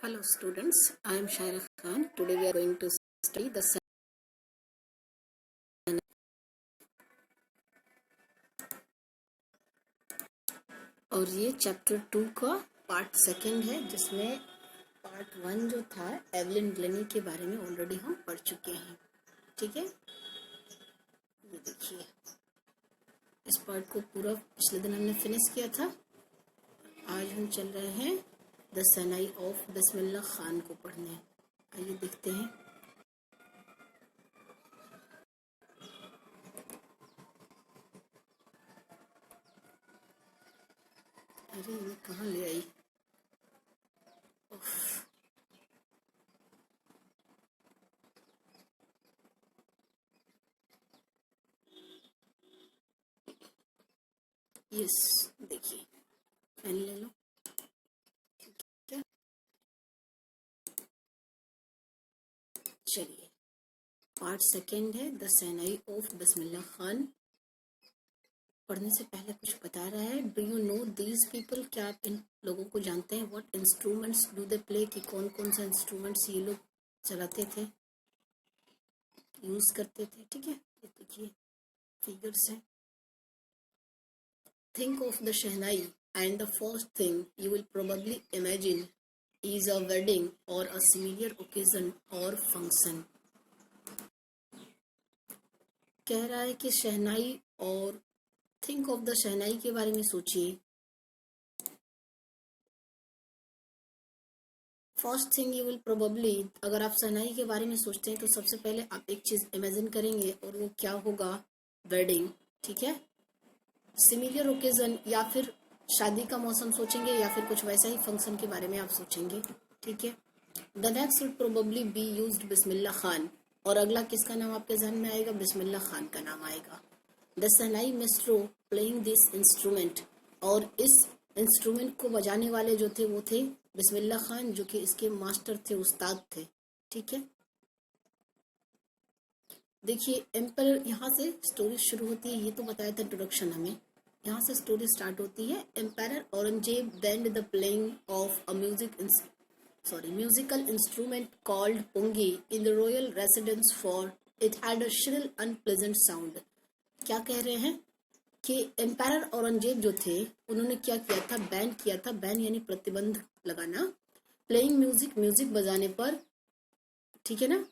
Hello students, I am Shairah Khan. Today we are going to study the और ये chapter 2 का part second है, जिसमें part 1 जो था एवलिन ग्लेनी के बारे में ऑलरेडी हम पढ़ चुके हैं। ठीक है, ये देखिए इस पार्ट को पूरा पिछले दिन हमने फिनिश किया था। आज हम चल रहे हैं the Sanae of Bismillah Khan को पढ़ने। आइए देखते हैं। अरे ये कहाँ ले आई? यस, देखिए पेन ले लो। क्या चलिए, पार्ट सेकंड है the Sanae of Bismillah Khan. पढ़ने से पहले कुछ बता रहा है। Do you know these people? क्या आप इन लोगों को जानते हैं? What instruments do they play? कि कौन कौन सा इंस्ट्रूमेंट्स ये लोग चलाते थे, यूज करते थे। ठीक है, ये देखिए फिगर्स है। Think of the shehnai and the first thing you will probably imagine is a wedding और अ सिमिलर ओकेजन और फंक्शन। कह रहा है कि शहनाई और थिंक ऑफ द शहनाई के बारे में सोचिए। First thing you will probably, अगर आप शहनाई के बारे में सोचते हैं तो सबसे पहले आप एक चीज इमेजिन करेंगे और वो क्या होगा? वेडिंग। ठीक है, सिमिलर ओकेजन या फिर शादी का मौसम सोचेंगे या फिर कुछ वैसा ही फंक्शन के बारे में आप सोचेंगे। ठीक है, the next would probably be used Bismillah Khan, और अगला किसका नाम आपके जहन में आएगा? बिस्मिल्लाह खान का नाम आएगा। The Sanae maestro playing this instrument, और इस इंस्ट्रूमेंट को बजाने वाले जो थे वो थे बिस्मिल्लाह खान, जो कि इसके मास्टर थे, उस्ताद थे। ठीक है, देखिए एम्पर, यहाँ से स्टोरी शुरू होती है। ये तो बताया था इंट्रोडक्शन हमें, यहाँ से स्टोरी स्टार्ट होती है। Empire Aurangzeb banned the playing of a musical instrument called pungi in the royal residence, for it had a shrill unpleasant sound। क्या कह रहे हैं कि एम्पायर औरंगजेब जो थे उन्होंने क्या किया था? बैन किया था। बैन यानी प्रतिबंध लगाना। प्लेइंग म्यूजिक बजाने पर। ठीक है ना,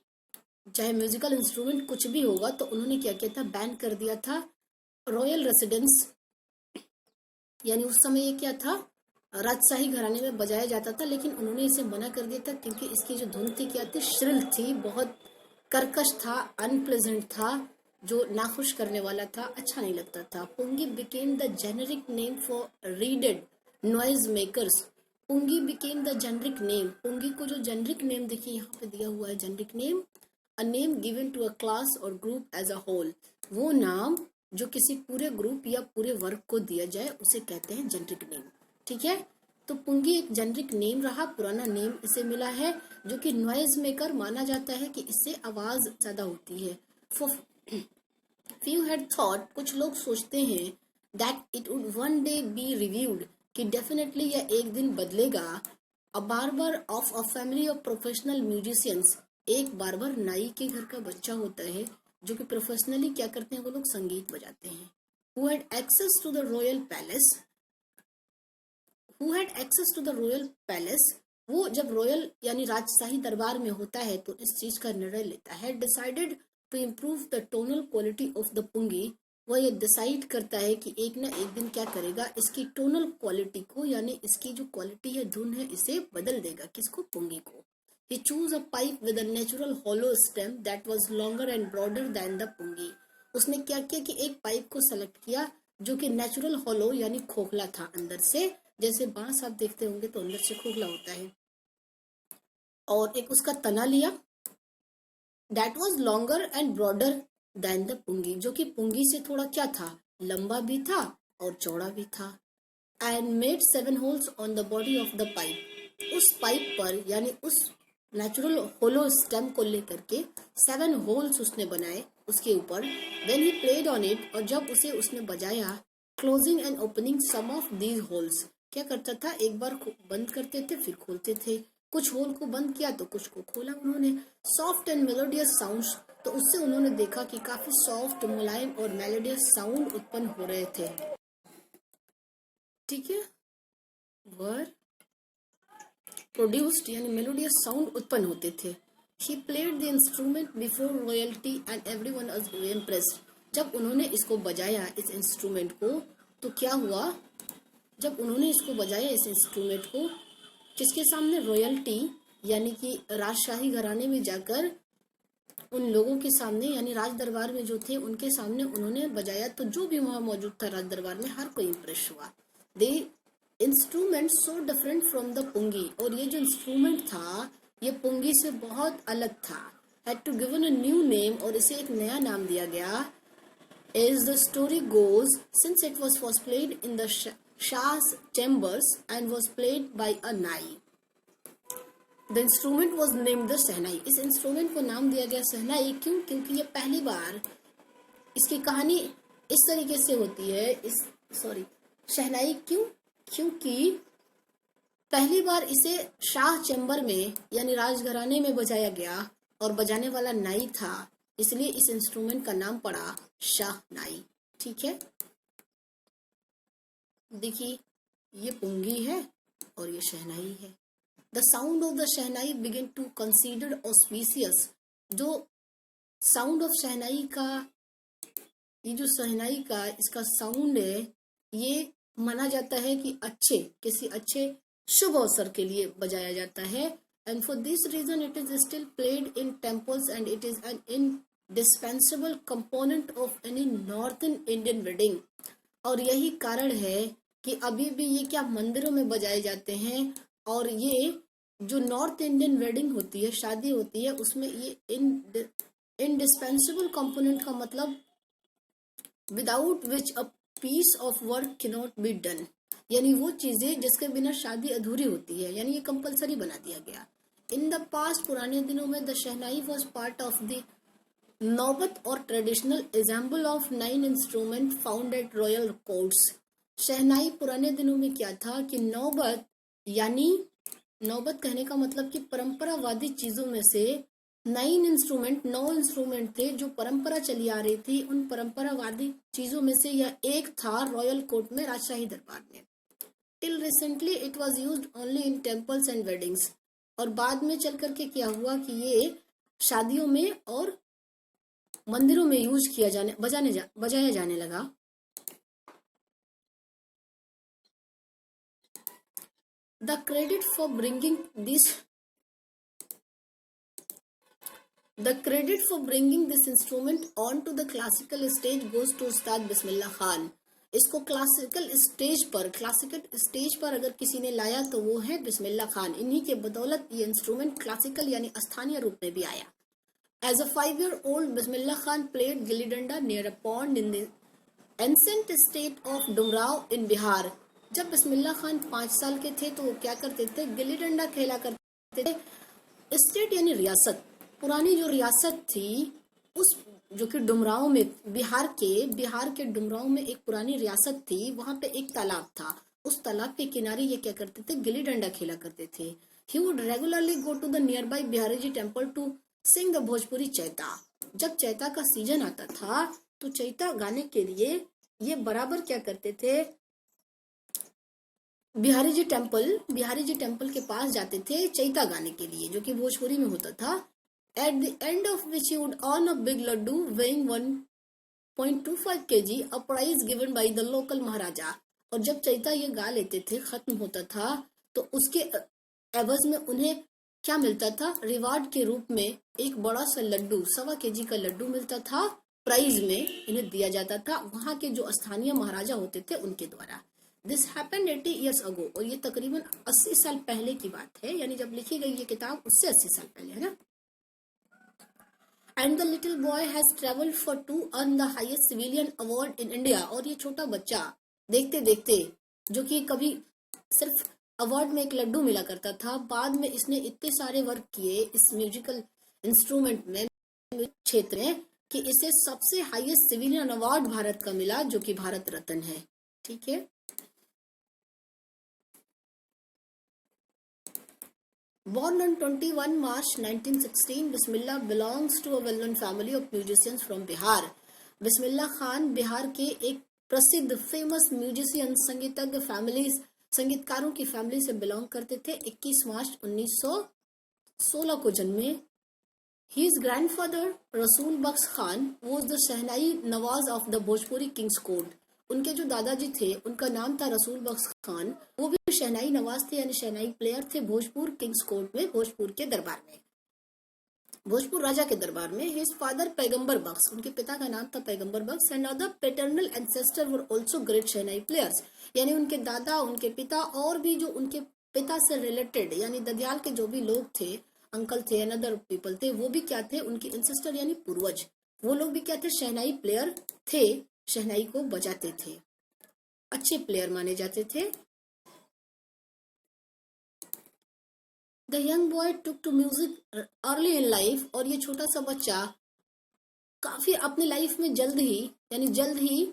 चाहे म्यूजिकल इंस्ट्रूमेंट कुछ भी होगा, तो उन्होंने क्या किया था? बैन कर दिया था। रॉयल रेसिडेंस यानी उस समय ये क्या था? राजशाही घराने में बजाया जाता था, लेकिन उन्होंने इसे मना कर दिया था क्योंकि इसकी जो धुन थी क्या थी? श्रिल थी, बहुत कर्कश था, अनप्लेजेंट था, जो नाखुश करने वाला था, अच्छा नहीं लगता था। Pungi became the generic name for reeded noise makers. Pungi became the generic name, pungi को जो जेनरिक नेम देखिए यहाँ पे दिया हुआ है, generic name, a name given to a class और ग्रुप एज अ होल। वो नाम जो किसी पूरे ग्रुप या पूरे वर्ग को दिया जाए उसे कहते हैं जेनरिक नेम। ठीक है, तो पुंगी एक जेनरिक नेम रहा, पुराना नेम इसे मिला है, जो कि नॉइज मेकर माना जाता है कि इससे आवाज ज्यादा होती है। फ्यू हैड थॉट, कुछ लोग सोचते हैं, that it would one day be reviewed, कि डेफिनेटली यह एक दिन बदलेगा। अ barber of a family of professional musicians, एक बार्बर नाई के घर का बच्चा होता है जो कि प्रोफेशनली क्या करते हैं? वो लोग संगीत बजाते हैं। Who had access to the royal palace, who had access to the royal palace, वो जब रॉयल यानी राजशाही दरबार में होता है तो इस चीज का निर्णय लेता है। Decided to improve the tonal quality of the pungi, वह ये डिसाइड करता है कि एक ना एक दिन क्या करेगा? इसकी टोनल क्वालिटी को, यानी इसकी जो क्वालिटी है, धुन है, इसे बदल देगा। किसको? पुंगी को। He chose a pipe with a natural hollow stem that was longer and broader than the pungi। उसने क्या किया कि एक पाइप को सेलेक्ट किया जो कि नेचुरल हॉलो यानी खोखला था अंदर से, जैसे बांस आप देखते होंगे तो अंदर से खोखला होता है, और एक उसका तना लिया, that was longer and broader than the pungi, जो कि पुंगी से थोड़ा क्या था? लंबा भी था और चौड़ा भी था। And made 7 holes on the body of the pipe, उस पाइप पर यानी उस नेचुरल होलो स्टेम को लेकर के 7 होल्स उसने बनाए उसके ऊपर। When he played on it, और जब उसे उसने बजाया, closing and opening some of these holes, क्या करता था? एक बार बंद करते थे फिर खोलते थे, कुछ होल को बंद किया तो कुछ को खोला उन्होंने। सॉफ्ट एंड मेलोडियस साउंड्स, तो उससे उन्होंने देखा कि काफी सॉफ्ट, मुलायम और मेलोडियस साउंड उत्पन्न हो रहे थे। ठीक है, वर प्रोड्यूस्ड यानी मेलोडियस साउंड उत्पन्न होते थे। He played the instrument before royalty and everyone was impressed. जब उन्होंने इसको बजाया इस इंस्ट्रूमेंट को, तो क्या हुआ, जब उन्होंने इसको बजाया इस इंस्ट्रूमेंट को किसके सामने, रॉयल्टी यानी कि राजशाही घराने में जाकर उन लोगों के सामने यानी राज दरबार में जो थे उनके सामने उन्होंने बजाया, तो जो भी वहां मौजूद था राज दरबार में हर कोई इम्प्रेस हुआ। The instrument so different from the pungi, और ये जो इंस्ट्रूमेंट था ये पुंगी से बहुत अलग था। Had to given a new name, और इसे एक नया नाम दिया गया। As the story goes, since it was first played in the Shah's chambers and was played by a nai, the instrument was named the शहनाई। इस इंस्ट्रूमेंट को नाम दिया गया शहनाई, क्यों, क्योंकि ये पहली बार, इसकी कहानी इस तरीके से होती है, शहनाई क्यों, क्योंकि पहली बार इसे शाह चैम्बर में यानी राजघराने में बजाया गया और बजाने वाला नाई था, इसलिए इस इंस्ट्रूमेंट का नाम पड़ा शहनाई। ठीक है, देखिए ये पुंगी है और ये शहनाई है। The sound of the shehnai begin to considered auspicious. जो साउंड ऑफ शहनाई का, ये जो शहनाई का इसका साउंड है, ये माना जाता है कि किसी अच्छे शुभ अवसर के लिए बजाया जाता है। And for this reason it is still played in temples and it is an indispensable component of any northern Indian wedding. और यही कारण है कि अभी भी ये क्या मंदिरों में बजाए जाते हैं, और ये जो नॉर्थ इंडियन वेडिंग होती है, शादी होती है, उसमें ये इंडिस्पेंसेबल कंपोनेंट का मतलब without which a piece of work can not be done, यानी वो चीजें जिसके बिना शादी अधूरी होती है, यानी ये कंपलसरी बना दिया गया। इन द पास्ट, पुराने दिनों में, the shehnai was part of the naubat और traditional example of 9 instrument found at royal courts. Shehnai पुराने दिनों में क्या था कि नौबत, यानी नौबत कहने का मतलब कि परंपरावादी चीजों में से 9 इंस्ट्रूमेंट थे जो परंपरा चली आ रही थी। उन परंपरावादी चीजों में से यह एक था रॉयल कोर्ट में, राजशाही दरबार में। Till recently it was used only in temples and weddings, और बाद में चल करके क्या हुआ कि ये शादियों में और मंदिरों में यूज किया बजाया जाने लगा। The credit for bringing this instrument onto the classical stage goes to उस्ताद बिस्मिल्लाह खान। इसको क्लासिकल स्टेज पर अगर किसी ने लाया तो वो है बिस्मिल्लाह खान। इन्हीं के बदौलत ये इंस्ट्रूमेंट क्लासिकल यानी स्थानीय रूप में भी आया। As a 5-year-old, Bismillah Khan played gilli danda near a pond in the ancient state of Dumrao in Bihar। जब बिस्मिल्लाह खान 5 साल के थे तो वो क्या करते थे, गिल्ली डंडा खेला करते थे। स्टेट यानी रियासत, पुरानी जो रियासत थी उस, जो कि डुमराव में, बिहार के डुमराव में एक पुरानी रियासत थी, वहां पे एक तालाब था। उस तालाब के किनारे ये क्या करते थे, गिल्ली डंडा खेला करते थे। He would regularly go to the nearby Bihari ji temple to sing the Bhojpuri chaita. जब चैता का सीजन आता था तो चैता गाने के लिए ये बराबर क्या करते थे, बिहारी जी टेम्पल के पास जाते थे चैता गाने के लिए, जो कि भोजपुरी में होता था। At the end of which he would earn a big laddoo weighing 1.25 kg, a prize given by the local Maharaja. और जब चैता ये गा लेते थे, खत्म होता था, तो उसके एवज में उन्हें क्या मिलता था, रिवार्ड के रूप में एक बड़ा सा लड्डू, 1.25 kg का लड्डू मिलता था, प्राइज में इन्हें दिया जाता था वहां के जो स्थानीय महाराजा होते थे उनके द्वारा। दिस हैपेंड 80 years ago, और ये तकरीबन 80 साल पहले की बात है, यानी जब लिखी गई ये किताब उससे 80 साल पहले है ना। And the little boy has travelled far to earn the highest civilian award in India. और ये छोटा बच्चा देखते देखते, जो कि कभी सिर्फ अवार्ड में एक लड्डू मिला करता था, बाद में इसने इतने सारे वर्क किए इस म्यूजिकल इंस्ट्रूमेंट में, क्षेत्र में, कि इसे सबसे हाईएस्ट सिविलियन अवार्ड भारत का मिला, जो कि भारत रत्न है। ठीक है, Born on 21 March 1916, Bismillah belongs to a well-known family of musicians from Bihar. Bismillah Khan Bihar के एक प्रसिद्ध फेमस म्यूजिशियन संगीतज्ञ फैमिली संगीतकारों की फैमिली से बिलोंग करते थे। 21 मार्च 1916 को जन्मे। His grandfather Rasool Bakhsh Khan was the shehnai nawaz of the Bhojpuri kings court. उनके जो दादाजी थे उनका नाम था रसूल बख्श खान, वो भी शहनाई नवाज थे यानी शहनाई प्लेयर थे भोजपुर किंग्स कोर्ट में, भोजपुर के दरबार में, भोजपुर राजा के दरबार में। हिज फादर पैगंबर बख्श, उनके पिता का नाम था Paigambar Bakhsh. And other paternal ancestor were also great shehnai players, यानी उनके दादा, उनके पिता और भी जो उनके पिता से रिलेटेड यानी ददियाल के जो भी लोग थे, अंकल थे, अनदर पीपल थे, वो भी क्या थे, उनके एंसेस्टर यानी पूर्वज, वो लोग भी क्या थे, शहनाई प्लेयर थे, शहनाई को बजाते थे, अच्छे प्लेयर माने जाते थे। The young boy took to music early in life, और ये छोटा सा बच्चा काफी अपने लाइफ में जल्द ही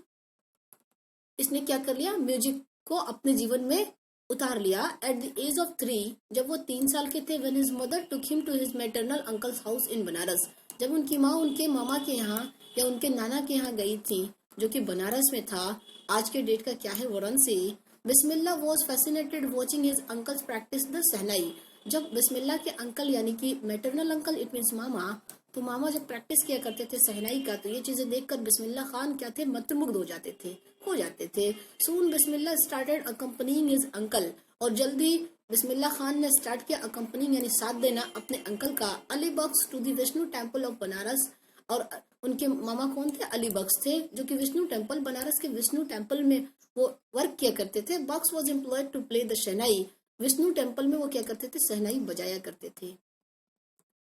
इसने क्या कर लिया, म्यूजिक को अपने जीवन में उतार लिया। एट द एज ऑफ 3, जब वो 3 साल के थे, when his mother took him to his maternal uncle's house in Banaras, जब उनकी माँ उनके मामा के यहाँ या उनके नाना के यहाँ गई थी, जो कि बनारस में था, आज के डेट का क्या है, Varanasi. Bismillah was fascinated watching his uncles practice the shehnai, जब बिस्मिल्लाह के अंकल यानी कि मैटरनल अंकल इट मीन्स मामा, तो मामा जब प्रैक्टिस किया करते थे शहनाई का, तो ये चीजें देखकर बिस्मिल्लाह खान क्या थे, मंत्रमुग्ध हो जाते थे। सून बिस्मिल्लाह स्टार्टेड अकम्पनिंग हिज अंकल, और जल्दी बिस्मिल्लाह खान ने स्टार्ट किया अकम्पनिंग यानी साथ देना अपने अंकल का, Ali Bakhsh to the Vishnu temple of Banaras, और उनके मामा कौन थे, अली बख्श थे, जो कि विष्णु टेम्पल, बनारस के विष्णु टेम्पल में वो वर्क किया करते थे। Bakhsh was employed to play the shehnai, Vishnu temple में वो क्या करते थे, शहनाई बजाया करते थे।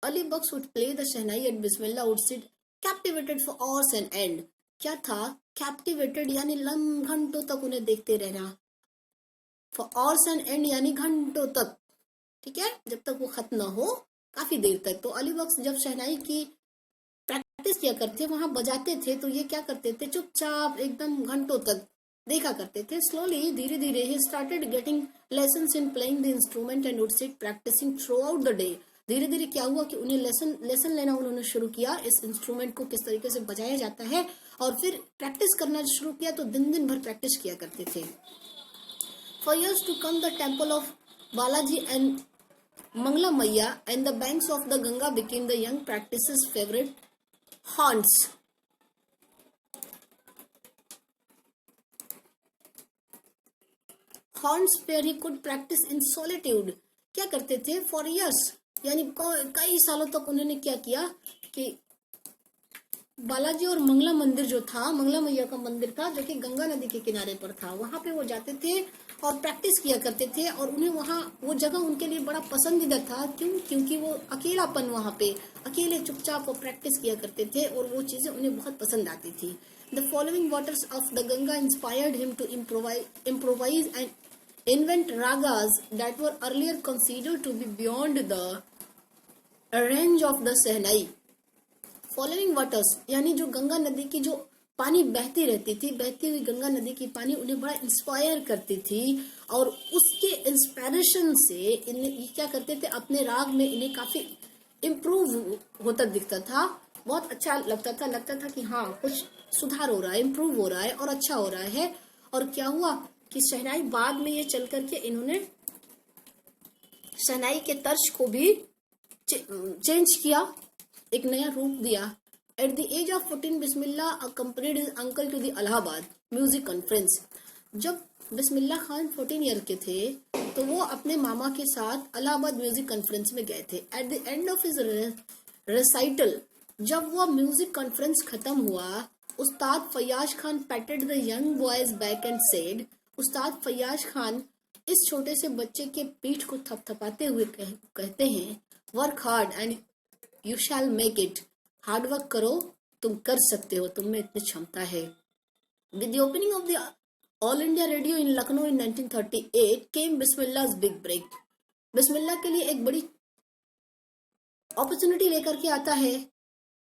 Ali Bakhsh would play the shehnai and Bismillah would sit captivated for hours and and, क्या था, कैप्टिवेटेड यानी घंटों तक उन्हें देखते रहना, फॉर आवर्स एंड एंड यानी घंटों तक, ठीक है, जब तक वो खत्म ना हो, काफी देर तक। तो अली बख्श जब शहनाई की प्रैक्टिस किया करते, वहां बजाते थे, तो ये क्या करते थे, चुपचाप एकदम घंटों तक देखा करते थे। स्लोली, धीरे धीरे, he started getting lessons in playing the instrument and would sit practising throughout the day. धीरे धीरे क्या हुआ कि उन्हें लेसन लेना उन्होंने शुरू किया, इस इंस्ट्रूमेंट को किस तरीके से बजाया जाता है, और फिर प्रैक्टिस करना शुरू किया, तो दिन भर प्रैक्टिस किया करते थे। For years to come, the temple of Balaji and Mangla Maiya and the banks of the Ganga became the young practices' favorite haunts. Haunts where he could practice in solitude. क्या करते थे, for years यानी कई सालों तक उन्होंने क्या किया कि बालाजी और मंगला मंदिर जो था, मंगला मैया का मंदिर था, जो कि गंगा नदी के किनारे पर था, वहां पे वो जाते थे और प्रैक्टिस किया करते थे, और उन्हें वहां वो जगह उनके लिए बड़ा पसंदीदा था। क्योंकि वो अकेलापन, वहां पे अकेले चुपचाप वो प्रैक्टिस किया करते थे, और वो चीजें उन्हें बहुत पसंद आती थी। The following waters of the Ganga inspired him to improvise and invent ragas that were earlier considered to be beyond the range of the Sehnai. Following waters यानी जो गंगा नदी की जो पानी बहती रहती थी, बहती हुई गंगा नदी की पानी उन्हें बड़ा इंस्पायर करती थी, और उसके इंस्पायरेशन से इन्हें क्या करते थे, अपने राग में इन्हें काफी इम्प्रूव होता दिखता था, बहुत अच्छा लगता था कि हाँ कुछ सुधार हो रहा है, इम्प्रूव हो रहा है और अच्छा हो रहा है। और क्या हुआ कि शहनाई बाद में ये चल करके इन्होंने शहनाई के तर्ज को भी चेंज किया, एक नया रूप दिया। At the age of 14 Bismillah accompanied his uncle to the Allahabad music conference. जब बिस्मिल्लाह खान 14 ईयर के थे, तो वो अपने मामा के साथ इलाहाबाद म्यूजिक कॉन्फ्रेंस में गए थे। At the end of his recital, जब वो म्यूजिक कॉन्फ्रेंस खत्म हुआ, Ustad Faiyaz Khan patted the young boy's back and said, Ustad Faiyaz Khan इस छोटे से बच्चे के पीठ को थपथपाते हुए कहते हैं, work hard and you shall make it, hard work करो, तुम कर सकते हो, तुम में इतनी क्षमता है। With the opening of the All India Radio in Lucknow in 1938 came Bismillah's big break. Bismillah के लिए एक बड़ी अपॉर्चुनिटी लेकर के आता है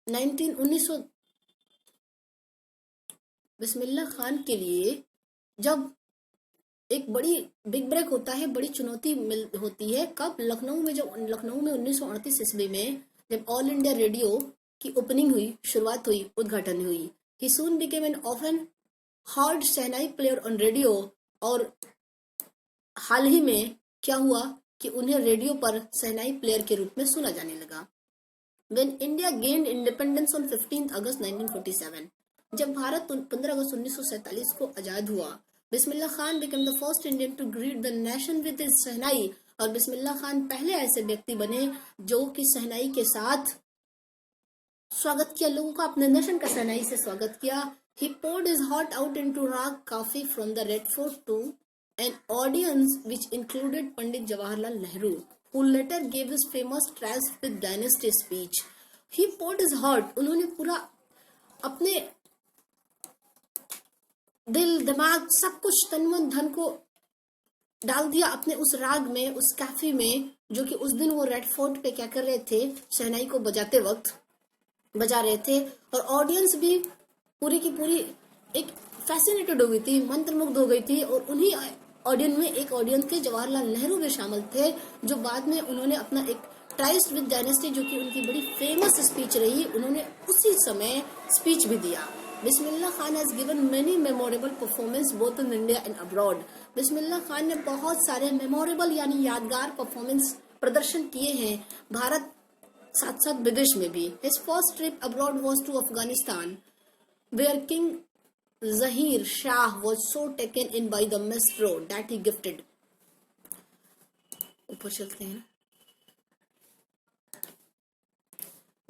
1900 बिस्मिल्लाह खान के लिए, जब एक बड़ी बिग ब्रेक होता है, बड़ी चुनौती होती है कब, लखनऊ में, जब लखनऊ में 1938 ईस्वी में जब ऑल इंडिया रेडियो की ओपनिंग हुई, शुरुआत हुई, उद्घाटन हुई। He soon became an often heard shehnai player on radio. और हाल ही में क्या हुआ कि उन्हें रेडियो पर शहनाई प्लेयर के रूप में सुना जाने लगा। When India gained independence on 15th August 1947, जब भारत 15 अगस्त 1947 को आजाद हुआ, Bismillah Khan became the first Indian to greet the nation with his शहनाई। और बिस्मिल्लाह खान पहले ऐसे व्यक्ति बने जो कि शहनाई के साथ स्वागत किया, लोगों का अपने नेशन का शहनाई से स्वागत किया। He poured his heart out into rag kafi from the Red Fort to an audience which included Pandit Jawaharlal Nehru, who later gave his famous Triumph with Dynasty speech. He poured his heart, उन्होंने पूरा अपने दिल दिमाग सब कुछ तन मन धन को डाल दिया अपने उस राग में, उस काफी में, जो कि उस दिन वो रेड फोर्ट पे क्या कर रहे थे, शहनाई को बजाते वक्त बजा रहे थे। और ऑडियंस भी पूरी की पूरी एक फैसिनेटेड हो गई थी, मंत्रमुग्ध हो गई थी। और उन्हीं ऑडियंस में एक ऑडियंस थे जवाहरलाल नेहरू भी शामिल थे, जो बाद में उन्होंने अपना एक ट्राइस्ट विद डायनेस्टी, जो कि उनकी बड़ी फेमस स्पीच रही, उन्होंने उसी समय स्पीच भी दिया। Bismillah Khan has given many memorable performance both in India and abroad. Bismillah Khan ने बहुत सारे मेमोरेबल यानी यादगार परफॉर्मेंस प्रदर्शन किए हैं, भारत साथ साथ विदेश में भी। His first trip abroad was to Afghanistan, where king Zahir Shah was so taken in by the maestro that he gifted, ऊपर चलते हैं,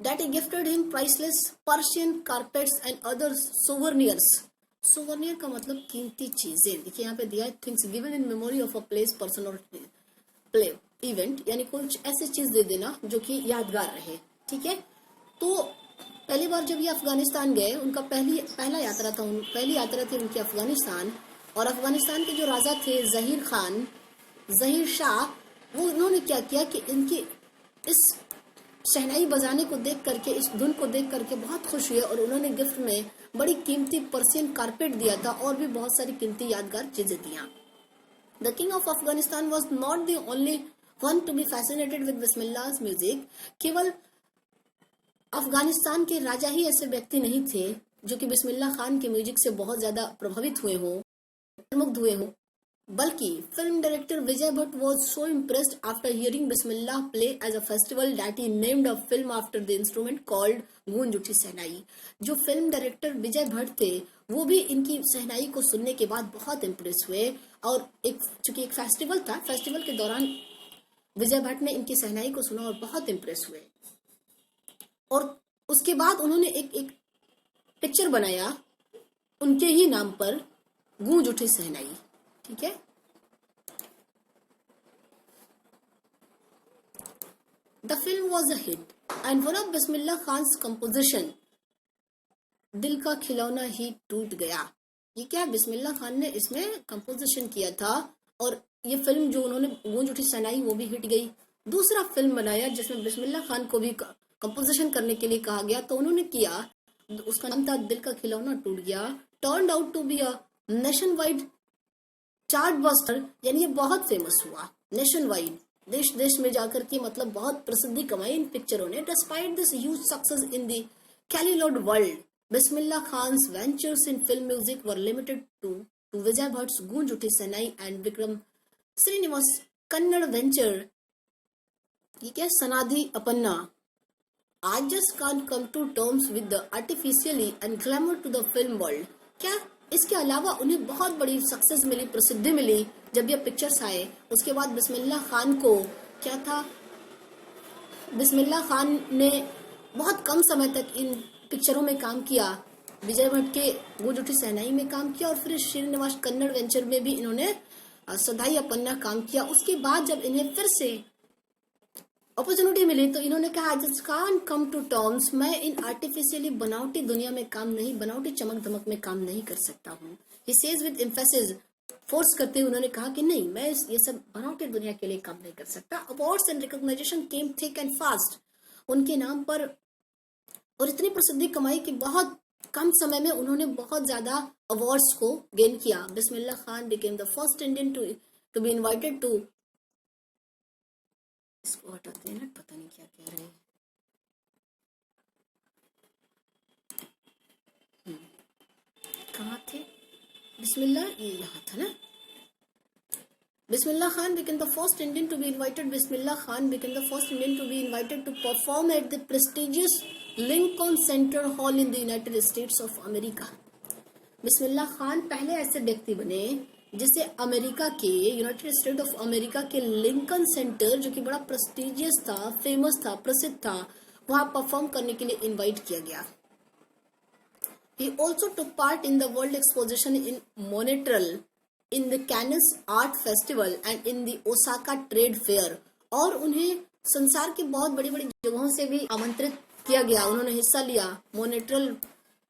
that he gifted him priceless Persian carpets and other souvenirs. सोवर्नियर का मतलब कीमती चीजें। देखिए यहाँ पे दिया है, things given in memory of a place, person और प्ले इवेंट, यानी कुछ ऐसी चीज दे देना जो कि यादगार रहे। ठीक है, तो पहली बार जब ये अफगानिस्तान गए, उनका पहली यात्रा थी उनकी अफगानिस्तान। और अफगानिस्तान के जो राजा थे जहीर शाह, वो उन्होंने क्या किया कि इनकी इस शहनाई बजाने को देख करके, इस धुन को देख करके बहुत खुश हुए और उन्होंने गिफ्ट में बड़ी कीमती पर्शियन कारपेट दिया था और भी बहुत सारी कीमती यादगार चीजें दिया। The king of Afghanistan was not the only one to be fascinated with Bismillah's music. केवल अफगानिस्तान के राजा ही ऐसे व्यक्ति नहीं थे जो कि बिस्मिल्लाह खान के म्यूजिक से बहुत ज्यादा प्रभावित हुए हों, मुग्ध हुए हों, बल्कि film director Vijay Bhatt was so impressed after hearing Bismillah play at a festival that he named a film after the instrument called Goonj Uthi शहनाई। जो फिल्म डायरेक्टर विजय भट्ट थे, वो भी इनकी शहनाई को सुनने के बाद बहुत इम्प्रेस हुए। और चूंकि एक फेस्टिवल था, फेस्टिवल के दौरान विजय भट्ट ने इनकी शहनाई को सुना और बहुत इम्प्रेस हुए। और उसके बाद उन्होंने एक पिक्चर बनाया उनके ही नाम पर, गूंज उठी शहनाई। ठीक है, the film was a hit and one of Bismillah Khan's composition, Dil Ka खिलौना ही टूट गया। ये क्या, बिस्मिल्लाह खान ने इसमें कंपोजिशन किया था और ये फिल्म जो उन्होंने गूंज उठी शहनाई वो भी हिट गई। दूसरा फिल्म बनाया जिसमें बिस्मिल्लाह खान को भी कंपोजिशन करने के लिए कहा गया, तो उन्होंने किया, उसका नाम था दिल Ka Khilona Toot Gaya. Turned out to be a nationwide chartbuster, यानी ये बहुत फेमस हुआ नेशन वाइड, देश देश में जाकर के, मतलब बहुत प्रसिद्धि कमाई इन पिक्चरों ने। Despite this huge success in the celluloid world, Bismillah Khan's ventures in film music were limited to Vijay Bhatt's Goonj Uthi Shehnai and Vikram Srinivas Kannada venture, ये क्या, सनादि अपन्ना। I just can't come to terms with the artificially and glamour to the film world. क्या इसके अलावा उन्हें बहुत बड़ी success मिली, प्रसिद्धि मिली जब ये पिक्चर्स आए। उसके बाद बिस्मिल्लाह खान को क्या था, बिस्मिल्लाह खान ने बहुत कम समय तक इन पिक्चरों में काम किया, विजय भट्ट के गूंज उठी शहनाई में काम किया और फिर श्रीनिवास कन्नड़ वेंचर में भी इन्होंने सदाई अपन्ना काम किया। उसके बाद जब इन्हें फिर से अपॉर्चुनिटी मिली तो इन्होंने कहा, I just can't come to terms, मैं इन आर्टिफिशियली बनावटी दुनिया में काम नहीं, बनावटी चमक धमक में काम नहीं कर सकता हूँ। He says with emphasis, force करते हुए उन्होंने कहा कि नहीं, मैं ये सब बनावटी दुनिया के लिए काम नहीं कर सकता। Awards and recognition came thick and fast उनके नाम पर, और इतनी प्रसिद्धि कमाई कि बहुत कम समय में उन्होंने बहुत ज्यादा अवार्ड्स को गेन किया। Bismillah Khan became the first Indian to be invited to, इसको हटाते हैं ना, पता नहीं क्या कह रहे हैं। कहाँ थे? बिस्मिल्लाह, ये यहाँ था ना। Bismillah Khan became the first Indian to be invited. Bismillah Khan became the first Indian to be invited to perform at the prestigious Lincoln Center Hall in the United States of America. Bismillah Khan पहले ऐसे व्यक्ति बने जिसे America के, United state of America के Lincoln centre, जो कि बड़ा प्रेस्टिजियस था, फेमस था, प्रसिद्ध था, वहां परफॉर्म करने के लिए इनवाइट किया गया। He also took part in the World Exposition in Montreal, in the Cannes Art Festival and in the Osaka Trade Fair। और उन्हें संसार के बहुत बड़ी बड़ी जगहों से भी आमंत्रित किया गया, उन्होंने हिस्सा लिया मोनेट्रल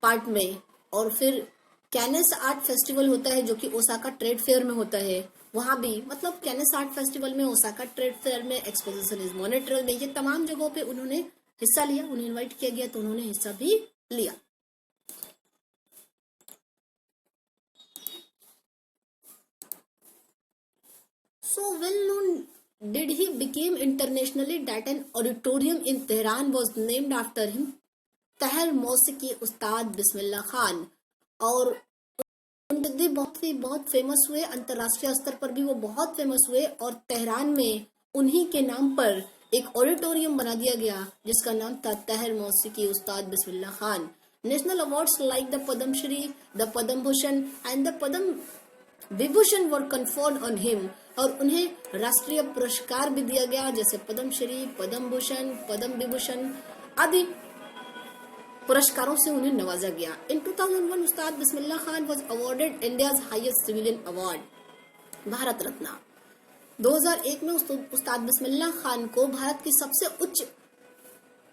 पार्ट में। और फिर कैनेस आर्ट फेस्टिवल होता है जो कि ओसाका ट्रेड फेयर में होता है, वहां भी, मतलब कैनेस आर्ट फेस्टिवल में, ओसाका ट्रेड फेयर में, एक्सपोजिशन इज मोनेट्रल में, ये तमाम जगहों पे उन्होंने हिस्सा लिया। उन्हें इन्वाइट किया गया तो उन्होंने हिस्सा भी लिया। So well known did he became internationally that an auditorium in Tehran was named after him, तहर मौसीकी उस्ताद बिस्मिल्लाह खान। और उनके बहुत फेमस हुए, अंतर्राष्ट्रीय स्तर पर भी वो बहुत फेमस हुए, और तेहरान में उन्हीं के नाम पर एक ऑडिटोरियम बना दिया गया जिसका नाम था तहर मौसीकी Ustad Bismillah Khan. National awards like the Padma Shri, the Padma Bhushan and the Padma Vibhushan were conferred on him, और उन्हें राष्ट्रीय पुरस्कार भी दिया गया जैसे पद्मश्री, पद्म भूषण, पद्म विभूषण आदि पुरस्कारों से उन्हें नवाजा गया। In 2001 Ustad Bismillah Khan was awarded India's highest civilian award, Bharat Ratna. 2001 में उस्ताद बिस्मिल्लाह खान को भारत की सबसे उच्च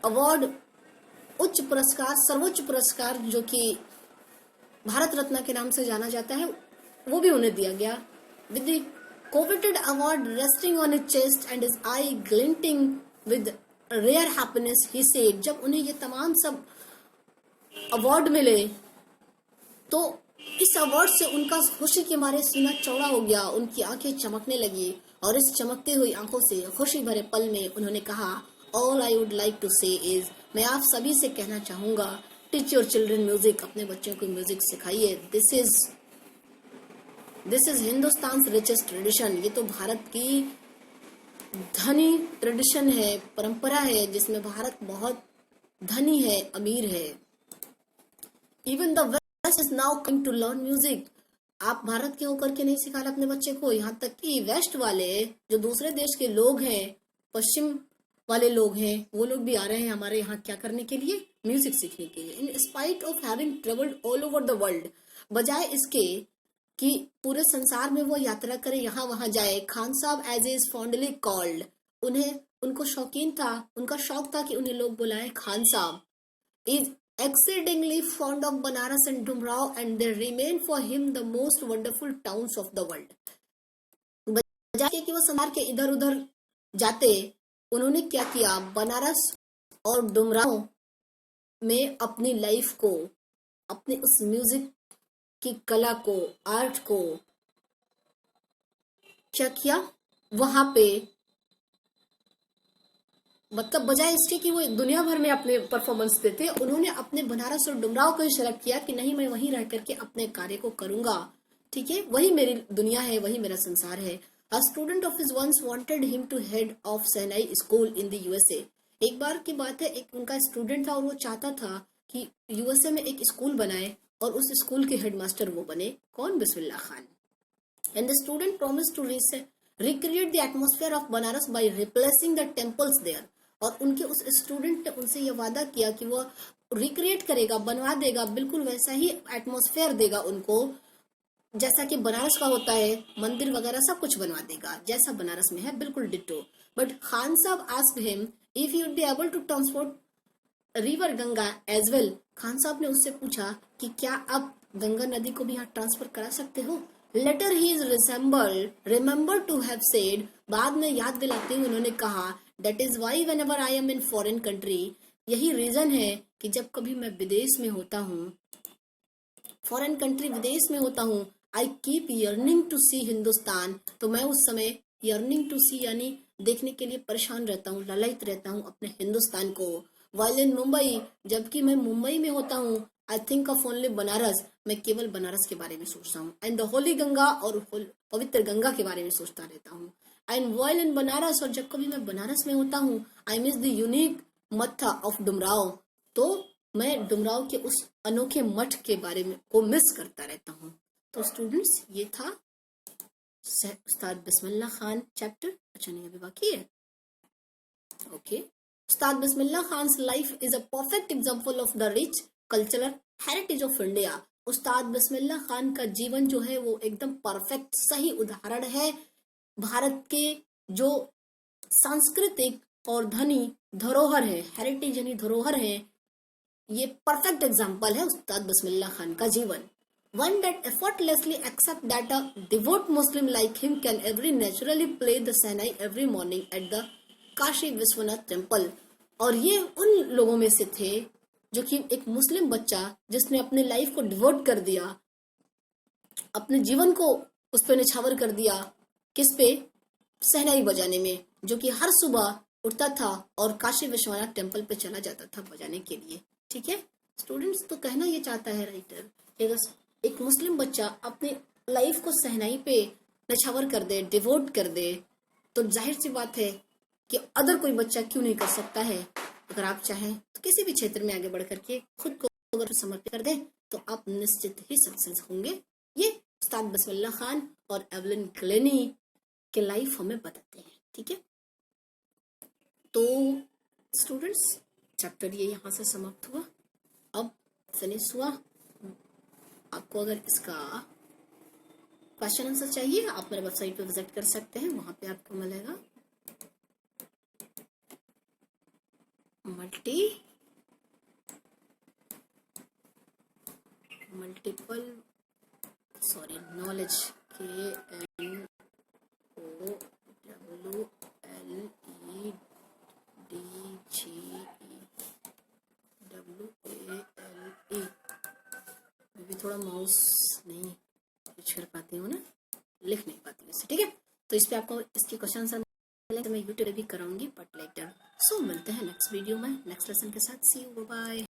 अवार्ड, उच्च पुरस्कार, सर्वोच्च पुरस्कार जो कि भारत रत्न के नाम से जाना जाता है, वो भी उन्हें दिया गया। With the coveted award resting on his chest and his eye glinting with rare happiness, he said, जब उन्हें ये तमाम सब अवार्ड मिले तो इस अवार्ड से उनका खुशी के मारे सीना चौड़ा हो गया, उनकी आंखें चमकने लगी, और इस चमकते हुई आंखों से खुशी भरे पल में उन्होंने कहा, all I would like to say is, मैं आप सभी से कहना चाहूंगा, टीच योर चिल्ड्रन म्यूजिक, अपने बच्चों को म्यूजिक सिखाइए। This is Hindustan richest tradition, ये तो भारत की धनी ट्रेडिशन है, परंपरा है, जिसमें भारत बहुत धनी है, अमीर है। Even the west is now coming to learn music, आप भारत के होकर के नहीं सिखा रहे अपने बच्चे को, यहाँ तक कि वेस्ट वाले जो दूसरे देश के लोग हैं, पश्चिम वाले लोग हैं, वो लोग भी आ रहे हैं हमारे यहाँ क्या करने के लिए, म्यूजिक सीखने के लिए। In spite of having travelled all over the world, बजाय इसके कि पूरे संसार में वो यात्रा करे, यहाँ वहां जाए, खान साहब एज इज फॉन्डली कॉल्ड, उनको शौकीन था, उनका शौक था कि उन्हें लोग बुलाएं खान साहब, is exceedingly fond of Banaras and Dumrao, and they remain for him the most wonderful towns of the world। बजाय कि वो संसार के इधर उधर जाते, उन्होंने क्या किया, बनारस और डुमराव में अपनी लाइफ को, अपने उस म्यूजिक की कला को, आर्ट को क्या किया, वहां पे, मतलब बजाय इसके कि वो दुनिया भर में अपने परफॉर्मेंस देते, उन्होंने अपने बनारस और डुमराव को ही सेलेक्ट किया कि नहीं, मैं वहीं रह करके अपने कार्य को करूंगा, ठीक है, वही मेरी दुनिया है, वही मेरा संसार है। A student of his once wanted him to head of Sinai School in the USA। एक बार की बात है, एक उनका स्टूडेंट था और वो चाहता था कि यूएसए में एक स्कूल बनाए और उस स्कूल के हेडमास्टर वो बने, कौन, Bismillah Khan. And the student promised to recreate the atmosphere of Banaras by replacing the temples there। और उनके उस स्टूडेंट ने उनसे ये वादा किया कि वो रिक्रिएट करेगा, बनवा देगा, बिल्कुल वैसा ही एटमॉस्फेयर देगा उनको जैसा कि बनारस का होता है, मंदिर वगैरह सब कुछ बनवा देगा जैसा बनारस में है, बिल्कुल ditto. But Khan Sahab asked him if you would be able to transport river Ganga as well. Khan Sahab ने उससे पूछा कि क्या आप गंगा नदी को भी यहाँ ट्रांसफर करा सकते हो। Later he is remember to have said, बाद में याद दिलाते हुए उन्होंने कहा, that is why whenever I am in foreign country, यही रीजन है कि जब कभी मैं विदेश में होता हूँ फॉरेन कंट्री विदेश में होता हूँ, आई कीप यर्निंग टू सी हिंदुस्तान, तो मैं उस समय यर्निंग टू सी यानी देखने के लिए परेशान रहता हूँ, ललायित रहता हूँ अपने हिंदुस्तान को। वाइल इन मुंबई, जबकि मैं मुंबई में होता हूँ, I think of only Banaras, मैं केवल बनारस के बारे में सोचता हूँ, एंड द होली गंगा, और पवित्र गंगा के बारे में सोचता रहता हूँ। एंड वाइल इन बनारस, और जब कभी मैं बनारस में होता हूँ, आई मिस द यूनिक मत्था ऑफ डुमराव, तो मैं डुमराव के उस अनोखे मठ के बारे में को मिस करता रहता हूँ। तो स्टूडेंट्स, ये था उस्ताद बिस्मिल्लाह खान चैप्टर। अच्छा नहीं, अभी बाकी है। Okay, Ustad Bismillah Khan's life is a perfect example of the rich cultural heritage of India. Ustad Bismillah Khan का जीवन जो है वो एकदम परफेक्ट सही उदाहरण है भारत के जो सांस्कृतिक और धनी धरोहर है, हेरिटेज यानी धरोहर है, ये परफेक्ट एग्जाम्पल है उस्ताद बिस्मिल्लाह खान का जीवन। One that effortlessly accept that a devout Muslim like him can every naturally play the Sahnai every morning at the Kashi Vishwanath temple. और ये उन लोगों में से थे जो कि एक मुस्लिम बच्चा जिसने अपने लाइफ को डिवोट कर दिया, अपने जीवन को उस पर निछावर कर दिया, किस पे, सहनाई बजाने में, जो कि हर सुबह उठता था और काशी विश्वनाथ टेम्पल पे चला जाता था बजाने के लिए। ठीक है स्टूडेंट्स, तो कहना ये चाहता है राइटर, अगर एक मुस्लिम बच्चा अपने लाइफ को सहनाई पे निछावर कर दे, डिवोट कर दे, तो जाहिर सी बात है कि अदर कोई बच्चा क्यों नहीं कर सकता है। अगर आप चाहें तो किसी भी क्षेत्र में आगे बढ़ करके खुद को अगर समर्पित कर दें तो आप निश्चित ही सक्सेस होंगे। ये उस्ताद बिस्मिल्लाह खान और एवलिन ग्लेनी के लाइफ हमें बताते हैं। ठीक है, तो स्टूडेंट्स चैप्टर ये यहाँ से समाप्त हुआ, अब फिनिश हुआ। आपको अगर इसका क्वेश्चन आंसर चाहिए आप मेरे वेबसाइट पे विजिट कर सकते हैं, वहां पे आपको मिलेगा मल्टीपल नॉलेज KNOWLEDGE मैं भी थोड़ा माउस नहीं यूज कर पाती हूँ ना, लिख नहीं पाती वैसे। ठीक है, तो इस पे आपको इसके क्वेश्चन आंसर मैं यूट्यूब भी कराऊंगी बट लेटर। सो मिलते हैं नेक्स्ट वीडियो में नेक्स्ट लेसन के साथ। सी यू, बाय।